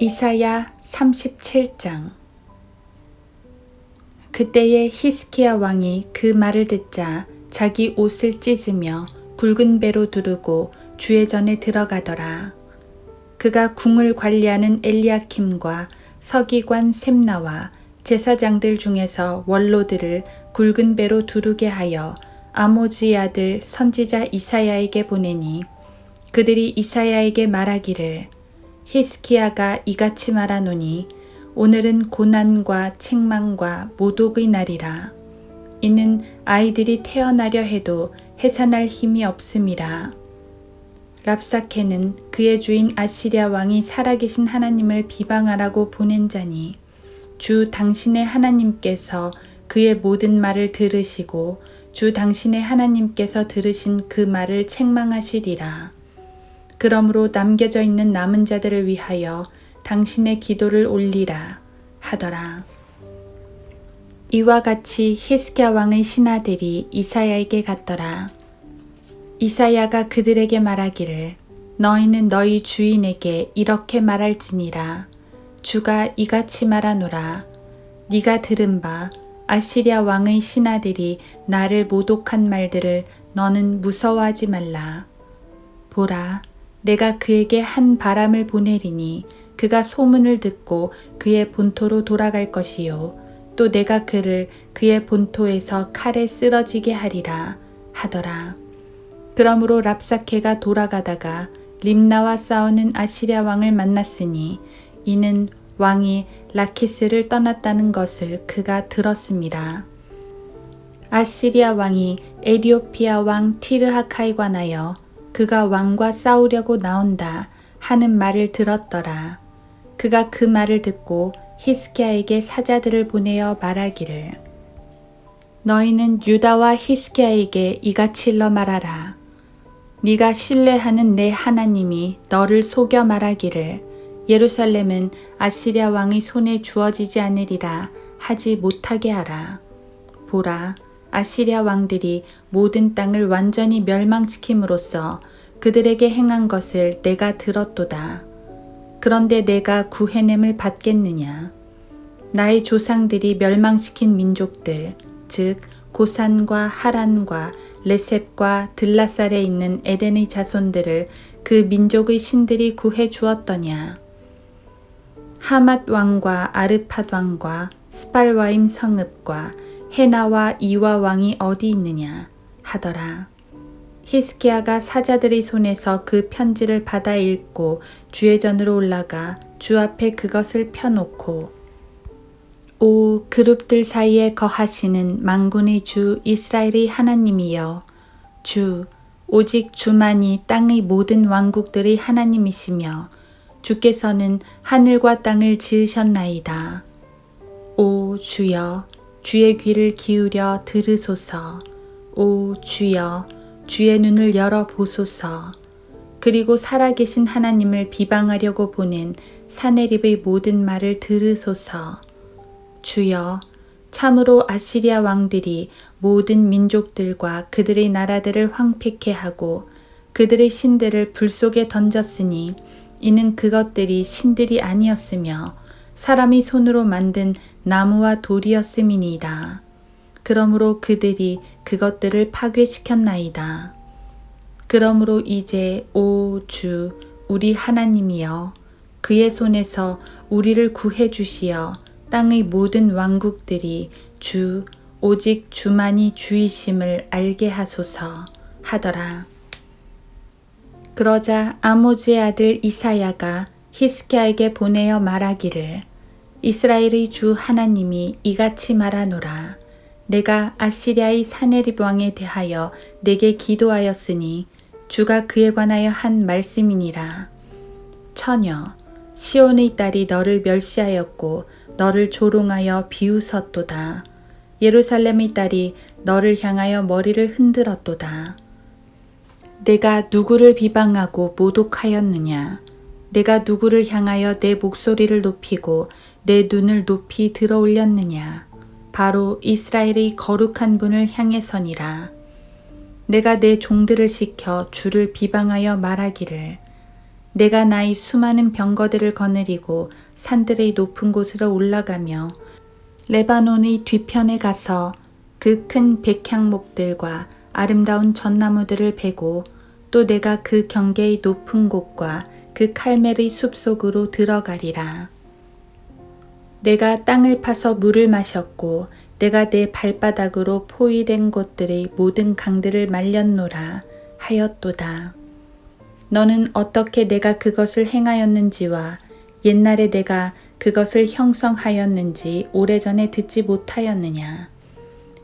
이사야 37장. 그때에 히스기야 왕이 그 말을 듣자 자기 옷을 찢으며 굵은 배로 두르고 주의 전에 들어가더라. 그가 궁을 관리하는 엘리야킴과 서기관 셈나와 제사장들 중에서 원로들을 굵은 배로 두르게 하여 아모즈의 아들 선지자 이사야에게 보내니, 그들이 이사야에게 말하기를, 히스기야가 이같이 말하노니 오늘은 고난과 책망과 모독의 날이라. 이는 아이들이 태어나려 해도 해산할 힘이 없음이라. 랍사케는 그의 주인 아시리아 왕이 살아계신 하나님을 비방하라고 보낸 자니, 주 당신의 하나님께서 그의 모든 말을 들으시고 주 당신의 하나님께서 들으신 그 말을 책망하시리라. 그러므로 남겨져 있는 남은 자들을 위하여 당신의 기도를 올리라 하더라. 이와 같이 히스기야 왕의 신하들이 이사야에게 갔더라. 이사야가 그들에게 말하기를, 너희는 너희 주인에게 이렇게 말할지니라. 주가 이같이 말하노라. 네가 들은 바 아시리아 왕의 신하들이 나를 모독한 말들을 너는 무서워하지 말라. 보라, 내가 그에게 한 바람을 보내리니 그가 소문을 듣고 그의 본토로 돌아갈 것이요, 또 내가 그를 그의 본토에서 칼에 쓰러지게 하리라 하더라. 그러므로 랍사케가 돌아가다가 림나와 싸우는 아시리아 왕을 만났으니, 이는 왕이 라키스를 떠났다는 것을 그가 들었습니다. 아시리아 왕이 에디오피아 왕 티르하카에 관하여 그가 왕과 싸우려고 나온다 하는 말을 들었더라. 그가 그 말을 듣고 히스기야에게 사자들을 보내어 말하기를, 너희는 유다와 히스기야에게 이같이 일러 말하라. 네가 신뢰하는 내 하나님이 너를 속여 말하기를, 예루살렘은 아시리아 왕의 손에 주어지지 않으리라 하지 못하게 하라. 보라, 아시리아 왕들이 모든 땅을 완전히 멸망시킴으로써 그들에게 행한 것을 내가 들었도다. 그런데 내가 구해냄을 받겠느냐? 나의 조상들이 멸망시킨 민족들, 즉 고산과 하란과 레셉과 들라살에 있는 에덴의 자손들을 그 민족의 신들이 구해 주었더냐? 하맛 왕과 아르팟 왕과 스팔와임 성읍과 헤나와 이와 왕이 어디 있느냐 하더라. 히스기야가 사자들의 손에서 그 편지를 받아 읽고 주의 전으로 올라가 주 앞에 그것을 펴놓고, 오 그룹들 사이에 거하시는 만군의 주 이스라엘의 하나님이여, 주 오직 주만이 땅의 모든 왕국들의 하나님이시며 주께서는 하늘과 땅을 지으셨나이다. 오 주여, 주의 귀를 기울여 들으소서. 오 주여, 주의 눈을 열어 보소서. 그리고 살아계신 하나님을 비방하려고 보낸 사네립의 모든 말을 들으소서. 주여, 참으로 아시리아 왕들이 모든 민족들과 그들의 나라들을 황폐케 하고 그들의 신들을 불 속에 던졌으니, 이는 그것들이 신들이 아니었으며 사람이 손으로 만든 나무와 돌이었음이니이다. 그러므로 그들이 그것들을 파괴시켰나이다. 그러므로 이제 오 주 우리 하나님이여, 그의 손에서 우리를 구해 주시어 땅의 모든 왕국들이 주 오직 주만이 주이심을 알게 하소서 하더라. 그러자 아모즈의 아들 이사야가 히스기야에게 보내어 말하기를, 이스라엘의 주 하나님이 이같이 말하노라. 내가 아시리아의 사네립 왕에 대하여 내게 기도하였으니 주가 그에 관하여 한 말씀이니라. 처녀, 시온의 딸이 너를 멸시하였고 너를 조롱하여 비웃었도다. 예루살렘의 딸이 너를 향하여 머리를 흔들었도다. 내가 누구를 비방하고 모독하였느냐? 내가 누구를 향하여 내 목소리를 높이고 내 눈을 높이 들어 올렸느냐? 바로 이스라엘의 거룩한 분을 향해서니라. 내가 내 종들을 시켜 주를 비방하여 말하기를, 내가 나의 수많은 병거들을 거느리고 산들의 높은 곳으로 올라가며 레바논의 뒤편에 가서 그 큰 백향목들과 아름다운 전나무들을 베고 또 내가 그 경계의 높은 곳과 그 칼멜의 숲속으로 들어가리라. 내가 땅을 파서 물을 마셨고 내가 내 발바닥으로 포위된 곳들의 모든 강들을 말렸노라 하였도다. 너는 어떻게 내가 그것을 행하였는지와 옛날에 내가 그것을 형성하였는지 오래전에 듣지 못하였느냐.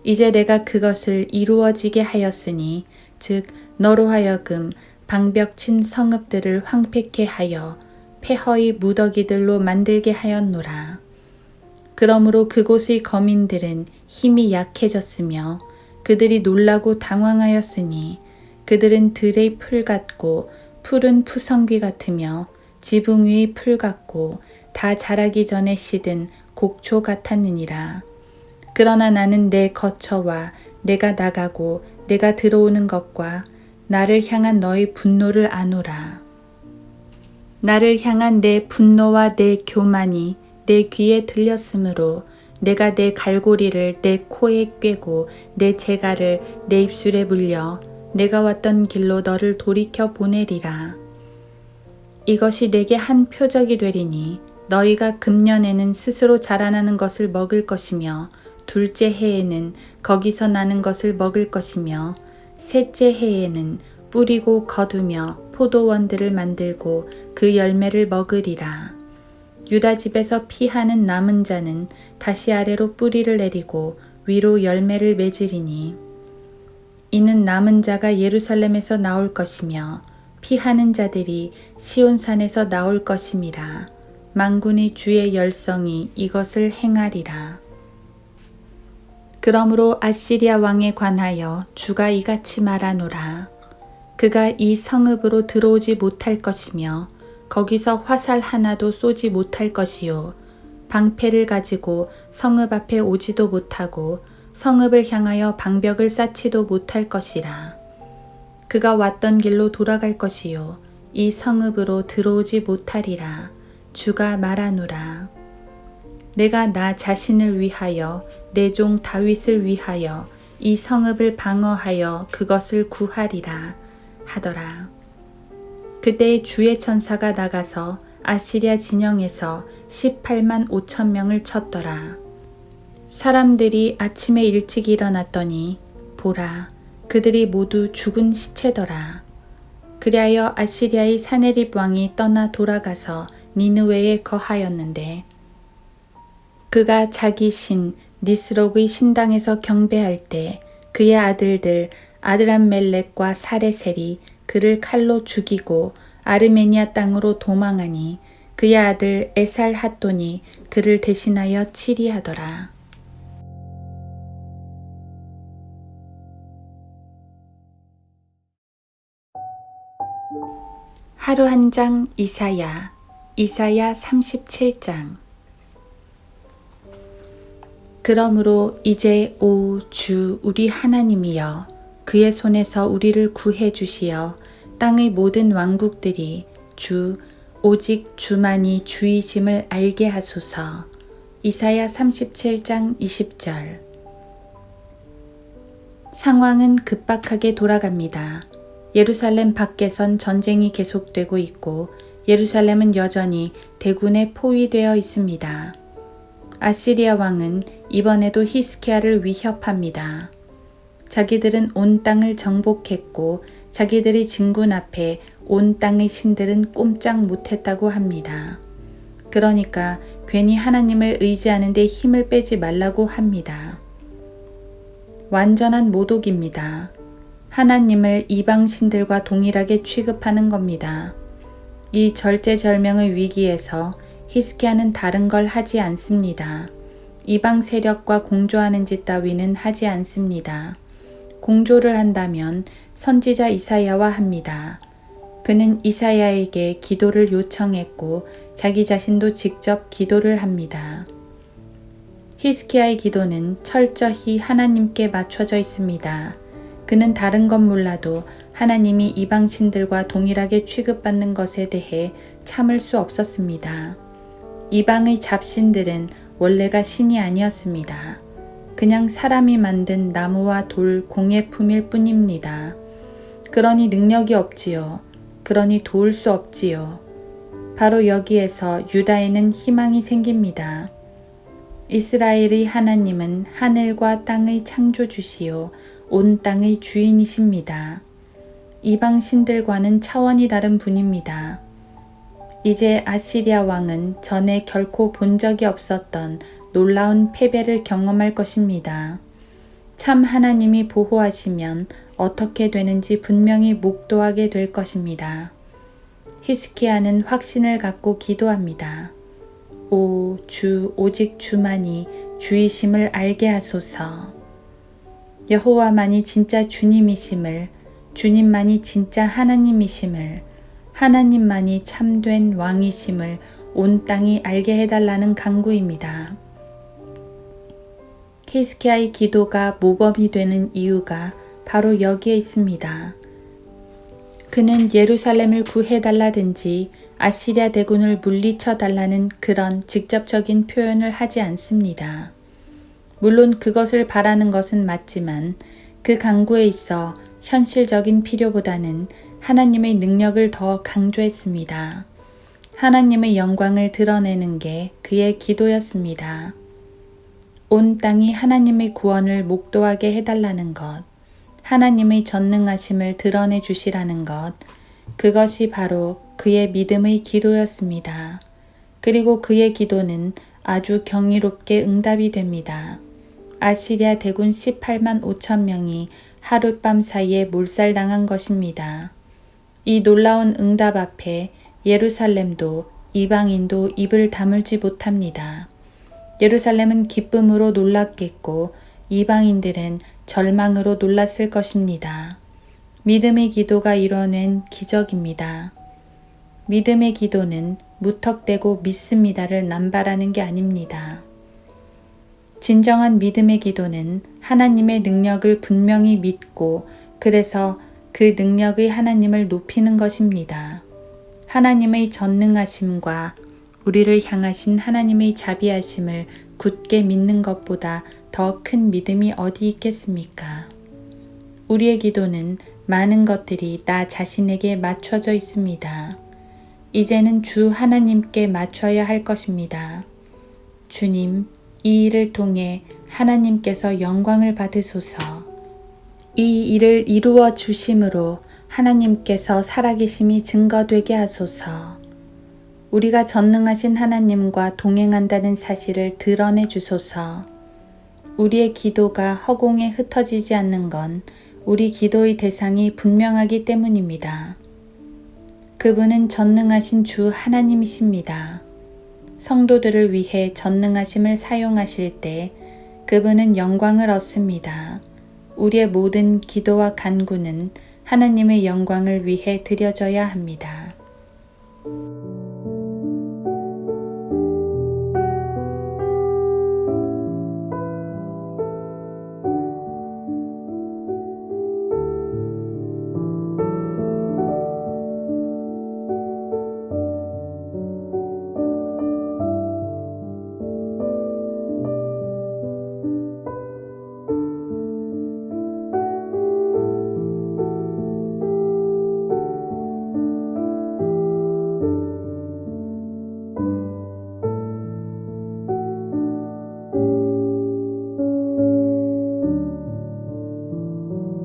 이제 내가 그것을 이루어지게 하였으니 즉 너로 하여금 방벽 친 성읍들을 황폐케 하여 폐허의 무더기들로 만들게 하였노라. 그러므로 그곳의 거민들은 힘이 약해졌으며 그들이 놀라고 당황하였으니 그들은 들의 풀 같고 푸른 푸성귀 같으며 지붕 위의 풀 같고 다 자라기 전에 시든 곡초 같았느니라. 그러나 나는 내 거처와 내가 나가고 내가 들어오는 것과 나를 향한 너의 분노를 아노라. 나를 향한 내 분노와 내 교만이 내 귀에 들렸으므로 내가 내 갈고리를 내 코에 꿰고 내 재갈을 내 입술에 물려 내가 왔던 길로 너를 돌이켜 보내리라. 이것이 내게 한 표적이 되리니 너희가 금년에는 스스로 자라나는 것을 먹을 것이며 둘째 해에는 거기서 나는 것을 먹을 것이며 셋째 해에는 뿌리고 거두며 포도원들을 만들고 그 열매를 먹으리라. 유다 집에서 피하는 남은 자는 다시 아래로 뿌리를 내리고 위로 열매를 맺으리니 이는 남은 자가 예루살렘에서 나올 것이며 피하는 자들이 시온산에서 나올 것임이라. 만군의 주의 열성이 이것을 행하리라. 그러므로 아시리아 왕에 관하여 주가 이같이 말하노라. 그가 이 성읍으로 들어오지 못할 것이며 거기서 화살 하나도 쏘지 못할 것이요 방패를 가지고 성읍 앞에 오지도 못하고 성읍을 향하여 방벽을 쌓지도 못할 것이라. 그가 왔던 길로 돌아갈 것이요 이 성읍으로 들어오지 못하리라. 주가 말하노라. 내가 나 자신을 위하여 내 종 다윗을 위하여 이 성읍을 방어하여 그것을 구하리라 하더라. 그때 주의 천사가 나가서 아시리아 진영에서 18만 5천 명을 쳤더라. 사람들이 아침에 일찍 일어났더니 보라, 그들이 모두 죽은 시체더라. 그리하여 아시리아의 사네립 왕이 떠나 돌아가서 니느웨에 거하였는데 그가 자기 신 니스록의 신당에서 경배할 때 그의 아들들 아드람멜렉과 사레셀이 그를 칼로 죽이고 아르메니아 땅으로 도망하니 그의 아들 에살핫돈이 그를 대신하여 치리하더라. 하루 한 장 이사야 37장. 그러므로 이제 오 주 우리 하나님이여 그의 손에서 우리를 구해 주시어 땅의 모든 왕국들이 주 오직 주만이 주이심을 알게 하소서. 이사야 37장 20절. 상황은 급박하게 돌아갑니다. 예루살렘 밖에선 전쟁이 계속되고 있고 예루살렘은 여전히 대군에 포위되어 있습니다. 아시리아 왕은 이번에도 히스기야를 위협합니다. 자기들은 온 땅을 정복했고 자기들의 진군 앞에 온 땅의 신들은 꼼짝 못했다고 합니다. 그러니까 괜히 하나님을 의지하는 데 힘을 빼지 말라고 합니다. 완전한 모독입니다. 하나님을 이방 신들과 동일하게 취급하는 겁니다. 이 절제절명의 위기에서 히스기야는 다른 걸 하지 않습니다. 이방 세력과 공조하는 짓 따위는 하지 않습니다. 공조를 한다면 선지자 이사야와 합니다. 그는 이사야에게 기도를 요청했고 자기 자신도 직접 기도를 합니다. 히스기야의 기도는 철저히 하나님께 맞춰져 있습니다. 그는 다른 건 몰라도 하나님이 이방신들과 동일하게 취급받는 것에 대해 참을 수 없었습니다. 이방의 잡신들은 원래가 신이 아니었습니다. 그냥 사람이 만든 나무와 돌 공예품일 뿐입니다. 그러니 능력이 없지요. 그러니 도울 수 없지요. 바로 여기에서 유다에는 희망이 생깁니다. 이스라엘의 하나님은 하늘과 땅의 창조주시요 온 땅의 주인이십니다. 이방 신들과는 차원이 다른 분입니다. 이제 아시리아 왕은 전에 결코 본 적이 없었던 놀라운 패배를 경험할 것입니다. 참 하나님이 보호하시면 어떻게 되는지 분명히 목도하게 될 것입니다. 히스기야는 확신을 갖고 기도합니다. 오 주 오직 주만이 주이심을 알게 하소서. 여호와만이 진짜 주님이심을, 주님만이 진짜 하나님이심을, 하나님만이 참된 왕이심을 온 땅이 알게 해달라는 간구입니다. 히스기야의 기도가 모범이 되는 이유가 바로 여기에 있습니다. 그는 예루살렘을 구해달라든지 아시리아 대군을 물리쳐달라는 그런 직접적인 표현을 하지 않습니다. 물론 그것을 바라는 것은 맞지만 그 간구에 있어 현실적인 필요보다는 하나님의 능력을 더 강조했습니다. 하나님의 영광을 드러내는 게 그의 기도였습니다. 온 땅이 하나님의 구원을 목도하게 해달라는 것, 하나님의 전능하심을 드러내 주시라는 것, 그것이 바로 그의 믿음의 기도였습니다. 그리고 그의 기도는 아주 경이롭게 응답이 됩니다. 아시리아 대군 18만 5천 명이 하룻밤 사이에 몰살당한 것입니다. 이 놀라운 응답 앞에 예루살렘도 이방인도 입을 다물지 못합니다. 예루살렘은 기쁨으로 놀랐겠고 이방인들은 절망으로 놀랐을 것입니다. 믿음의 기도가 이뤄낸 기적입니다. 믿음의 기도는 무턱대고 믿습니다를 남발하는 게 아닙니다. 진정한 믿음의 기도는 하나님의 능력을 분명히 믿고 그래서 그 능력의 하나님을 높이는 것입니다. 하나님의 전능하심과 우리를 향하신 하나님의 자비하심을 굳게 믿는 것보다 더 큰 믿음이 어디 있겠습니까? 우리의 기도는 많은 것들이 나 자신에게 맞춰져 있습니다. 이제는 주 하나님께 맞춰야 할 것입니다. 주님, 이 일을 통해 하나님께서 영광을 받으소서. 이 일을 이루어 주심으로 하나님께서 살아계심이 증거되게 하소서. 우리가 전능하신 하나님과 동행한다는 사실을 드러내 주소서. 우리의 기도가 허공에 흩어지지 않는 건 우리 기도의 대상이 분명하기 때문입니다. 그분은 전능하신 주 하나님이십니다. 성도들을 위해 전능하심을 사용하실 때 그분은 영광을 얻습니다. 우리의 모든 기도와 간구는 하나님의 영광을 위해 드려져야 합니다.